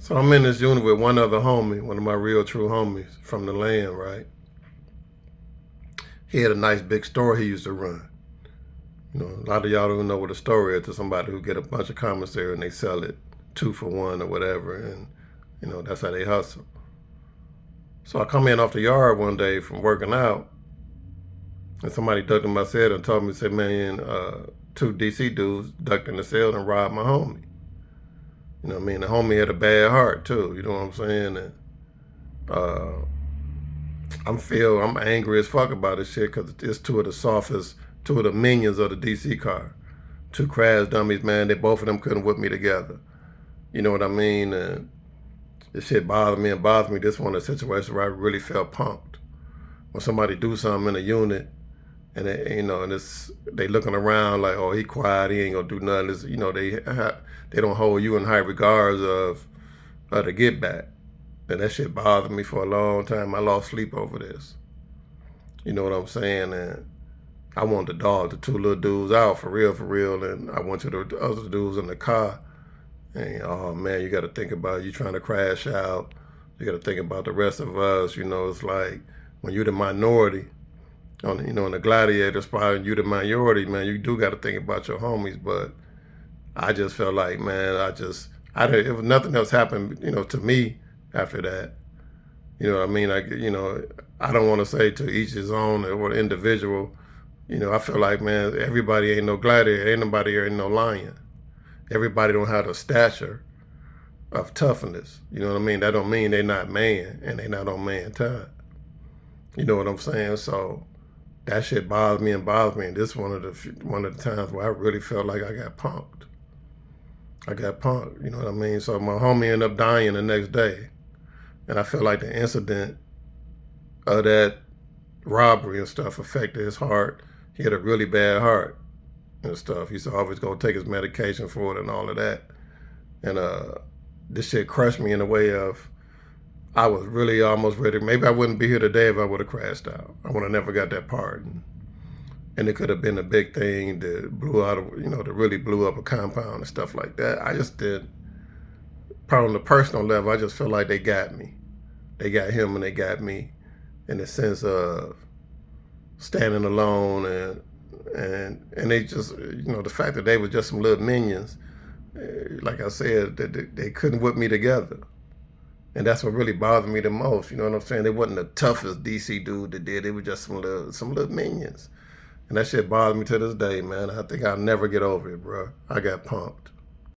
So I'm in this unit with one other homie, one of my real true homies from the land, right? He had a nice big store he used to run. You know, a lot of y'all don't know what a store is to somebody who get a bunch of commissary and they sell it 2 for 1 or whatever, and that's how they hustle. So I come in off the yard one day from working out, and somebody ducked in my cell and told me, said, man, 2 DC dudes ducked in the cell and robbed my homie. You know what I mean? The homie had a bad heart too. You know what I'm saying? And uh, I'm angry as fuck about this shit because it's two of the softest, two of the minions of the DC car, two crash dummies, man. They both of them couldn't whip me together. You know what I mean? And this shit bothered me and bothers me. This one of the situations where I really felt punked. When somebody do something in a unit and they looking around like, oh, he quiet, he ain't gonna do nothing. It's, they don't hold you in high regards of the get back. And that shit bothered me for a long time. I lost sleep over this. You know what I'm saying? And I wanted to dog the two little dudes out for real. And I went to the other dudes in the car. And, oh man, you got to think about you trying to crash out. You got to think about the rest of us. You know, it's like when you're the minority, in the gladiator spot, and you're the minority, man, you do got to think about your homies. But I just felt like, man, it was nothing else happened, to me after that. You know what I mean? I don't want to say to each his own or individual. I feel like, man, everybody ain't no gladiator. Ain't nobody here ain't no lion. Everybody don't have the stature of toughness. You know what I mean? That don't mean they not man and they not on man time. You know what I'm saying? So that shit bothers me. And this one of the times where I really felt like I got punked. You know what I mean? So my homie ended up dying the next day. And I feel like the incident of that robbery and stuff affected his heart. He had a really bad heart and stuff. He used to always go take his medication for it and all of that. And this shit crushed me in a way of, I was really almost ready. Maybe I wouldn't be here today if I would have crashed out. I would have never got that pardon. And it could have been a big thing that that really blew up a compound and stuff like that. I just did, probably on the personal level, I just feel like they got me. They got him and they got me in the sense of standing alone and they just, the fact that they were just some little minions, like I said, they couldn't whip me together. And that's what really bothered me the most. You know what I'm saying? They wasn't the toughest DC dude that did. They were just some little minions. And that shit bothers me to this day, man. I think I'll never get over it, bro. I got pumped.